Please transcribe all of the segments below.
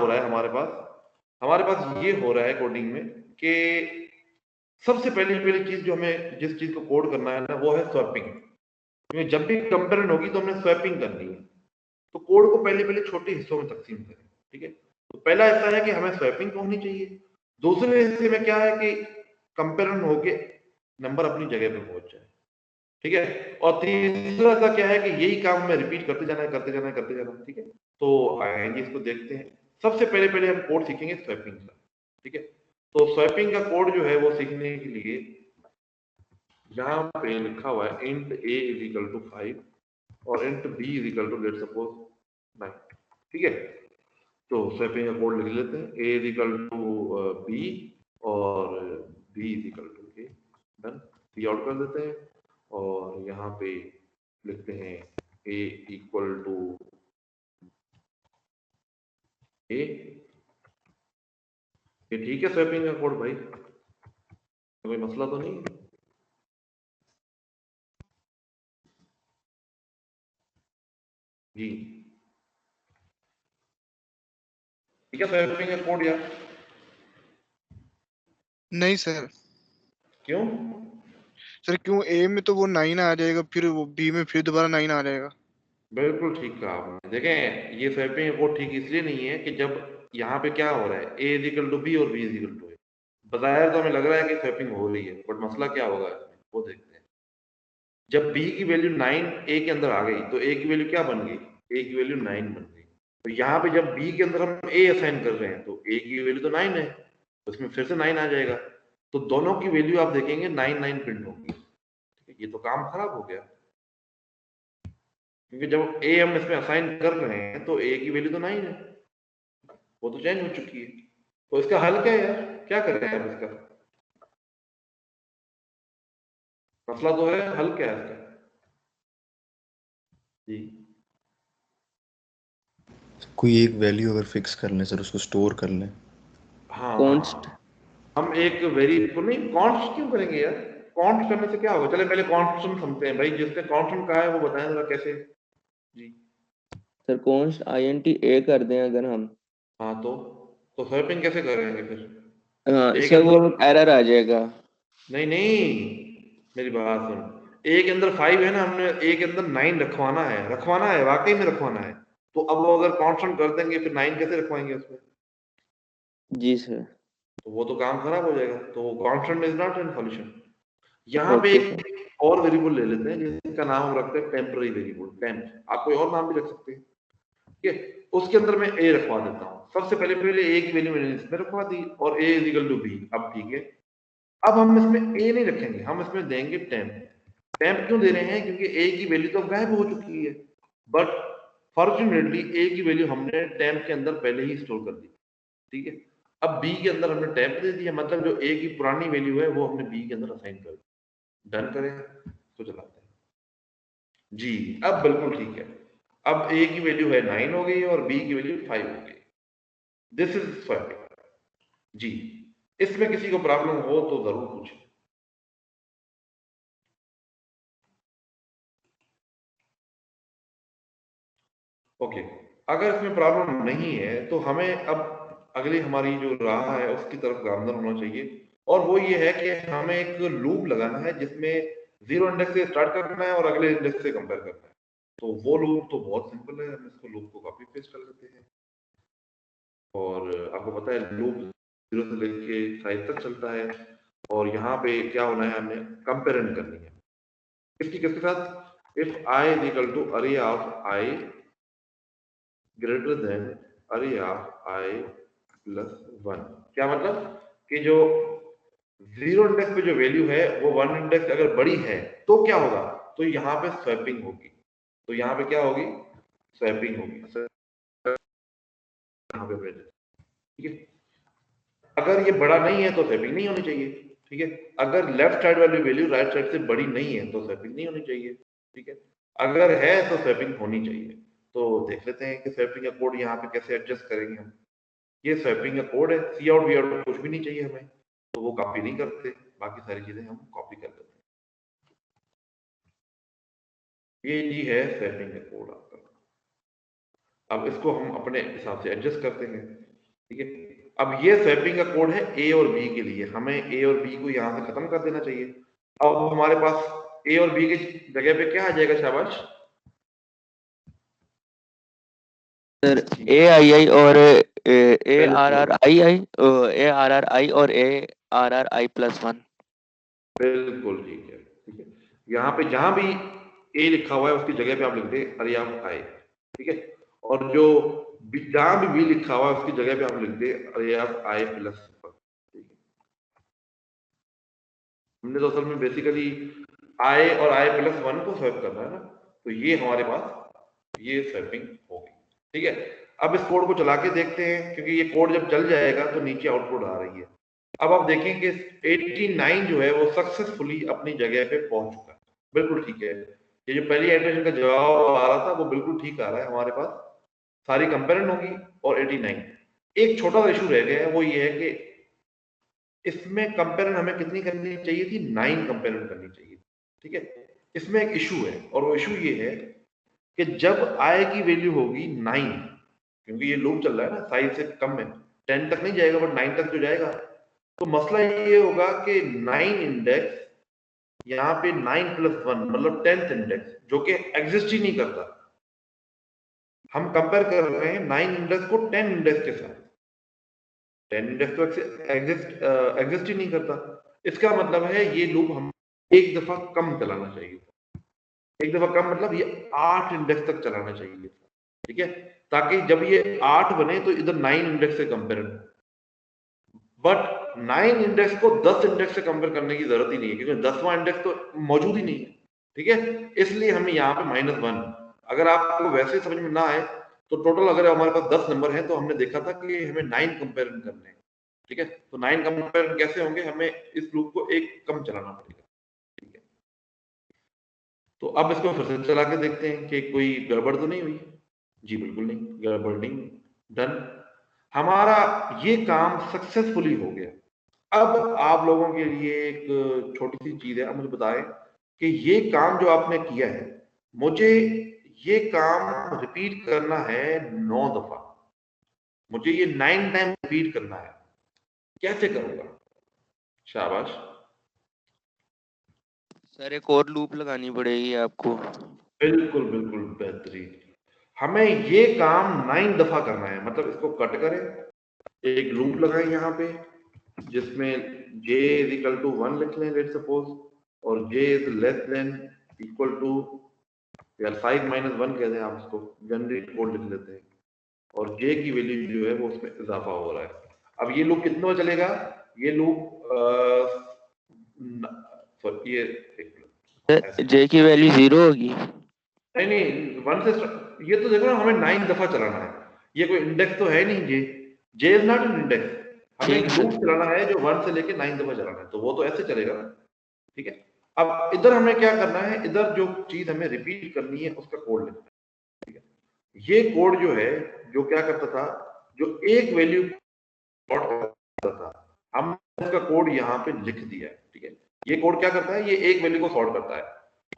हो रहा है हमारे पास ये हो रहा है कोडिंग में कि सबसे पहली चीज जो हमें जिस चीज को कोड करना है ना वो है स्वैपिंग। क्योंकि जब भी कंपेरिजन होगी तो हमने स्वैपिंग करनी है। तो कोड को पहले पहले छोटे हिस्सों में तकसीम करें। ठीक है, तो पहला हिस्सा है कि हमें स्वैपिंग होनी चाहिए। दूसरे हिस्से में क्या है कि कंपेरिजन होके नंबर अपनी जगह पे पहुंच जाए। ठीक है, और तीसरा हिस्सा क्या है कि यही काम हमें रिपीट करते जाना। ठीक है, तो आएंगे इसको देखते हैं। सबसे पहले पहले हम कोड सीखेंगे स्वैपिंग का। ठीक है, तो स्वैपिंग का कोड जो है वो सीखने के लिए यहाँ पे लिखा हुआ है int a is equal to 5 और int b is equal to let suppose 9। ठीक है, तो स्वैपिंग का कोड लिख लेते हैं a is equal to b और b is equal to a। Done, cout कर देते हैं और यहाँ पे लिखते हैं a इक्वल टू a। ये ठीक है स्वैपिंग का कोड भाई, कोई मसला तो नहीं है? जी ठीक है स्वैपिंग का कोड यार। नहीं सर। क्यों? सर क्यों, ए में तो वो 9 आ जाएगा, फिर वो बी में फिर दोबारा 9 आ जाएगा। बिल्कुल ठीक कहा आपने। देखें, ये स्वैपिंग कोड ठीक इसलिए नहीं है कि जब यहाँ पे क्या हो रहा है a is equal to b और b is equal to a, बताया तो हमें लग रहा है कि स्वैपिंग हो रही है, बट मसला क्या होगा इसमें वो देखते हैं। जब b की वैल्यू 9 a के अंदर आ गई तो a की वैल्यू क्या बन गई? a की वैल्यू 9 बन गई। तो यहाँ पे जब b के अंदर हम a असाइन कर रहे हैं तो a की वैल्यू तो 9 है, तो इसमें फिर से 9 आ जाएगा। तो दोनों की वैल्यू आप देखेंगे 9 प्रिंट होगी। ठीक है, ये तो काम खराब हो गया, क्योंकि जब ए हम इसमें असाइन कर रहे हैं तो ए की वैल्यू तो 9 है, वो तो चेंज हो चुकी है। तो इसका हल क्या है यार, क्या करें अब इसका? मसला तो है, हल क्या है इसका? जी कोई एक वैल्यू अगर फिक्स कर लें सर, उसको स्टोर कर लें। कॉन्स्ट। हाँ, हम एक वेरिएबल नहीं, कॉन्स्ट क्यों करेंगे यार? कॉन्स्ट करने से क्या होगा? चले पहले कॉन्स्टेंट समझते हैं भाई, जिसने कॉन्स्टेंट कहा है वो बताएं जरा कैसे। जी सर कॉन्स्ट INT ए कर दें अगर हम। हाँ, तो स्वैपिंग कैसे करेंगे फिर? हाँ ए के सर, वो अंदर एरर आ जाएगा। नहीं मेरी बात सुन। ए के अंदर 5 है ना, हमने ए के अंदर 9 रखवाना है वाकई में रखवाना है। तो अब वो अगर कांस्टेंट कर देंगे फिर 9 कैसे रखवाएंगे उसमें? जी सर। तो वो तो काम खराब हो जाएगा। तो constant is not an solution. यहाँ पे ओके सर। एक और वेरिएबल ले लेते हैं जिसका नाम हम रखते हैं टेम्पररी वेरिएबल, टेम्प। आप कोई और नाम भी रख सकते हैं। ठीक है, उसके अंदर मैं ए रखवा देता हूँ। सबसे पहले पहले ए की वैल्यू मैंने इसमें रखवा दी और ए इज इक्वल टू बी। अब ठीक है, अब हम इसमें ए नहीं रखेंगे, हम इसमें देंगे टेम्प। टेम्प क्यों दे रहे हैं? क्योंकि ए की वैल्यू तो गायब हो चुकी है, बट फॉर्चुनेटली ए की वैल्यू हमने टेम्प के अंदर पहले ही स्टोर कर दी। ठीक है, अब बी के अंदर हमने टेम्प दे दिया, मतलब जो ए की पुरानी वैल्यू है वो हमने बी के अंदर असाइन कर दी। डन करें तो चलाते हैं। जी अब बिल्कुल ठीक है। अब ए की वैल्यू है 9 हो गई और बी की वैल्यू 5 हो गई। This is swapping. जी, इसमें किसी को प्रॉब्लम हो तो जरूर पूछें। ओके, अगर इसमें प्रॉब्लम नहीं है तो हमें अब अगली हमारी जो राह है उसकी तरफ गामजन होना चाहिए। और वो ये है कि हमें एक लूप लगाना है जिसमें जीरो इंडेक्स से स्टार्ट करना है और अगले इंडेक्स से कंपेयर करना है। तो वो लूप तो बहुत सिंपल है, हम इसको लूप को कॉपी पेस्ट कर लेते हैं। और आपको पता है लूप जीरो से लेके 5 तक चलता है। और यहाँ पे क्या होना है, हमने कंपेरिजन करनी है किसके साथ? If i is equal to array of i greater than array of i plus 1। क्या मतलब कि जो जीरो इंडेक्स पे जो वैल्यू है वो वन इंडेक्स अगर बड़ी है तो क्या होगा? तो यहाँ पे स्वैपिंग होगी। तो यहाँ पे क्या होगी? स्वैपिंग होगी। यहाँ पे भेज देते हैं। ठीक है, अगर ये बड़ा नहीं है तो स्वैपिंग नहीं होनी चाहिए। ठीक है, अगर लेफ्ट साइड वाली वैल्यू राइट साइड से बड़ी नहीं है तो स्वैपिंग नहीं होनी चाहिए। ठीक है, अगर है तो स्वैपिंग होनी चाहिए। तो देख लेते हैं कि स्वैपिंग का कोड यहाँ पे कैसे एडजस्ट करेंगे हम। ये स्वैपिंग का कोड है, सी आउट वी आउट कुछ भी नहीं चाहिए हमें, तो वो कॉपी नहीं करते, बाकी सारी चीजें हम कॉपी कर लेते हैं। ये जी है स्वैपिंग का कोड आपका। अब इसको हम अपने हिसाब से एडजस्ट करते हैं। ठीक है। अब ये स्वैपिंग का कोड है ए और बी के लिए, हमें ए और बी को यहाँ से खत्म कर देना चाहिए। अब हमारे पास ए और बी की जगह पे क्या आ जाएगा शाबाश? सर AII और ARRI और ARRI+1। बिल्कुल ठीक है, ठीक है। यहाँ पे जहां भी ए लिखा हुआ है उसकी जगह पे आप लिख दें अरे आप आए, ठीक है। और जो जहां भी बी लिखा हुआ है उसकी जगह पे आप लिख दें अरे आप आए प्लस, ठीक है। हमने तो असल में बेसिकली आई और आई प्लस 1 को स्वैप करना है ना, तो ये हमारे पास ये स्वैपिंग होगी, ठीक है। अब इस कोड को चला के देखते हैं, क्योंकि ये कोड जब चल जाएगा तो नीचे आउटपुट आ रही है। अब आप देखें कि 89 जो है वो सक्सेसफुली अपनी जगह पे पहुंच चुका है, बिल्कुल ठीक है। ये जो पहली इटरेशन का जवाब आ रहा था वो बिल्कुल ठीक आ रहा है, हमारे पास सारी कंपेरिजन होगी और 89। एक छोटा सा इशू रह गया है, वो ये है कि इसमें कंपेरिजन हमें कितनी करनी चाहिए थी? 9 कंपेरिजन करनी चाहिए, ठीक है। इसमें एक इशू है, और वो इशू ये है कि जब आई की वैल्यू होगी 9, क्योंकि ये लूप चल रहा है ना, साइज से कम है, 10 तक नहीं जाएगा बट 9 तक तो जाएगा। तो मसला ये होगा कि 9 इंडेक्स यहाँ पे 9 + 1 मतलब 10th इंडेक्स, जो कि एग्जिस्ट ही नहीं करता। हम कंपेयर कर रहे हैं 9 इंडेक्स को 10 इंडेक्स के साथ, 10 इंडेक्स तो एग्जिस्ट ही नहीं करता। इसका मतलब है ये लूप हम एक दफा कम चलाना चाहिए, एक दफा कम मतलब ये 8 इंडेक्स तक चलाना चाहिए, ठीक है, ताकि जब ये 8 बने तो इधर 9 इंडेक्स से कंपेयर। बट 9 इंडेक्स को 10 इंडेक्स से कंपेयर करने की जरूरत ही नहीं है, क्योंकि 10वां इंडेक्स तो मौजूद ही नहीं है, ठीक है। इसलिए हमें यहाँ पे -1, अगर आपको वैसे समझ में ना आए तो टोटल अगर हमारे पास 10 नंबर है तो हमने देखा था कि हमें 9 कंपेरिजन करने हैं, ठीक है। तो 9 कंपेरिजन कैसे होंगे? हमें इस लूप को एक कम चलाना पड़ेगा, ठीक है। तो अब इसको फिर से चला के देखते हैं कि कोई गड़बड़ तो नहीं हुई। जी बिल्कुल नहीं, गड़बड़ नहीं, डन, हमारा ये काम सक्सेसफुली हो गया। अब आप लोगों के लिए एक छोटी सी चीज है, आप मुझे बताएं कि ये काम जो आपने किया है, मुझे ये काम रिपीट करना है 9 दफा, मुझे ये 9 टाइम रिपीट करना है। कैसे करूंगा? शाबाश। सर एक और लूप लगानी पड़ेगी आपको। बिल्कुल बिल्कुल बेहतरीन। हमें ये काम 9 दफा करना है, मतलब इसको कट करें, एक लूप लगाएं यहाँ पे जिसमें j = 1 लिख लें लेट्स सपोज, और j < यार साइज -1 कह दें आप इसको, जनरेट कोड लिख लेते हैं, और j की वैल्यू जो है वो उसमें इजाफा हो रहा है। अब ये लूप कितना चलेगा? ये लूप सॉरी ये J की वैल्यू 0 होगी। नहीं नहीं 1 से ये तो देखो ना, हमें 9 दफा चलाना है, ये कोई इंडेक्स तो है नहीं, जे इज नॉट एन इंडेक्स, हमें एक लूप चलाना है जो 1 से लेके 9 दफा चलाना है, तो वो तो ऐसे चलेगा ना, ठीक है। अब इधर हमें क्या करना है? इधर जो चीज हमें रिपीट करनी है उसका कोड लिखना है, ठीक है। ये कोड जो है, जो क्या करता था, जो एक वैल्यू प्लॉट करता था, हम उसका कोड यहाँ पे लिख दिया है, ठीक है। ये कोड क्या करता है? ये एक वैल्यू को सॉर्ट करता है,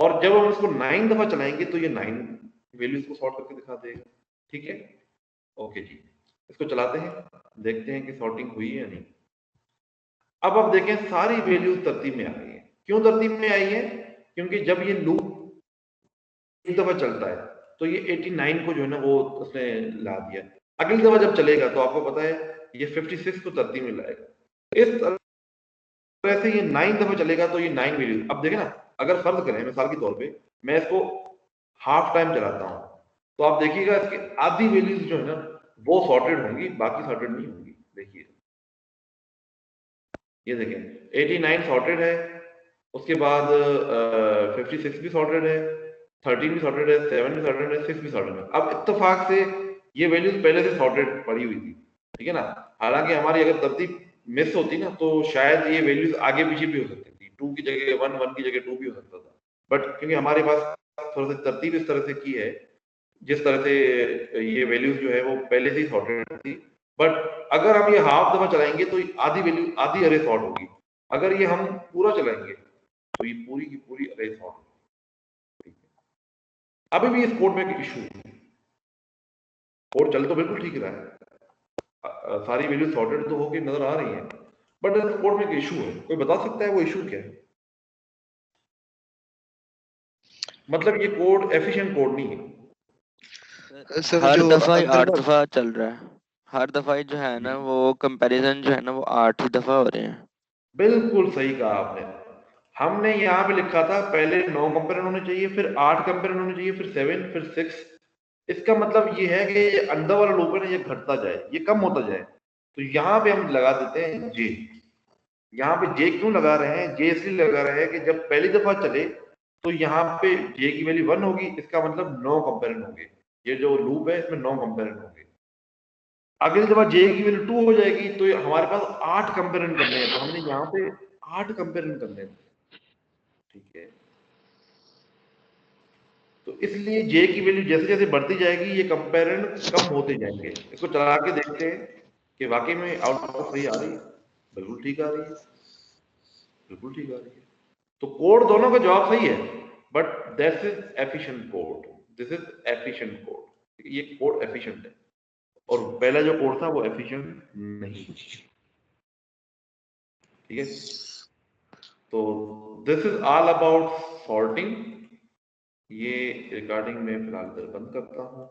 और जब हम इसको 9 दफा चलाएंगे तो ये 9 वैल्यूज को सॉर्ट करके दिखा देगा, ठीक है। ओके जी, इसको चलाते हैं, देखते हैं कि सॉर्टिंग हुई है या नहीं। अब आप देखें सारी वैल्यूज तरतीब में आ गई है। क्यों तरतीब में आई है? क्योंकि जब ये लूप एक दफा चलता है तो ये 89 को जो है ना वो उसने ला दिया, अगली दफा जब चलेगा तो आपको पता है ये 56 को तरतीब में लाएगा। इस तरह से ये 9 दफा चलेगा तो ये 9 वैल्यूज, अब देखें ना, अगर फर्ज करें मिसाल के तौर पे मैं इसको हाफ टाइम चलाता हूं, तो आप देखिएगा इसकी आधी वैल्यूज जो है ना वो सॉर्टेड होंगी, बाकी सॉर्टेड नहीं होंगी। देखिए ये देखें 89 सॉर्टेड है, उसके बाद 56 भी सॉर्टेड है, 13 भी सॉर्टेड है, 7 भी सॉर्टेड है, 6 भी सॉर्टेड है। अब इत्तेफाक से ये वैल्यूज पहले से सॉर्टेड पड़ी हुई थी, ठीक है ना। हालांकि हमारी अगर तरतीब मिस होती ना तो शायद ये वैल्यूज आगे पीछे भी हो सकती थी, 2 की जगह 1, 1 की जगह 2 भी हो सकता था, बट क्योंकि हमारे पास थोड़ा सा तरतीब इस तरह से की है, जिस तरह से ये वैल्यूज जो है वो पहले से ही सॉर्टेड थी। बट अगर हम ये हाफ दफा चलाएंगे तो आधी वैल्यू, आधी अरे सॉर्ट होगी, अगर ये हम पूरा चलाएंगे तो ये पूरी की पूरी अरे सॉर्ट होगी। अभी भी इस कोड में एक इशू है, कोड चल तो बिल्कुल ठीक रहा है, सारी वैल्यू सॉर्टेड तो होके नजर आ रही है, बट इस कोड में एक इशू है। कोई बता सकता है वो इशू क्या है? मतलब ये कोड एफिशिएंट कोड नहीं है। सर हर जो दफा ही अंदर 8 का दफा चल रहा है, हर दफा ही जो है ना वो कंपैरिजन जो है ना वो 8 ही दफा हो रहे हैं। बिल्कुल सही कहा आपने। हमने यहाँ पे लिखा था पहले 9 कंपेरिजन होने चाहिए, फिर 8 कंपेरिजन होने चाहिए, फिर 7, फिर 6। इसका मतलब ये है कि ये अंदर वाला लूप है ना, ये घटता जाए, ये कम होता जाए। तो यहाँ पे हम लगा देते हैं जे। यहाँ पे जे क्यों लगा रहे हैं? जे इसलिए लगा रहे हैं कि जब पहली दफा चले तो यहाँ पे जे की वैल्यू 1 होगी, इसका मतलब 9 कंपेरिजन होंगे। ये जो लूप है इसमें 9 कंपेरिजन होंगे। अगली दफा जे की वैल्यू 2 हो जाएगी तो हमारे पास 8 कंपेरिजन करने हैं, तो हमने यहाँ पे 8 कंपेरिजन करने हैं। ठीक है, तो इसलिए जे की वैल्यू जैसे जैसे बढ़ती जाएगी ये कंपेरिजन कम होते जाएंगे। इसको चला के देखते हैं कि वाकई में आउटपुट सही आ रही है। बिल्कुल ठीक आ रही है, बिल्कुल ठीक आ रही है। तो कोड दोनों का जवाब सही है, but that is efficient code. This is efficient code. ये कोड एफिशिएंट है, और पहला जो कोड था वो एफिशिएंट नहीं। ठीक है, तो this is all about sorting. ये रिकॉर्डिंग में फिलहाल बंद करता हूँ।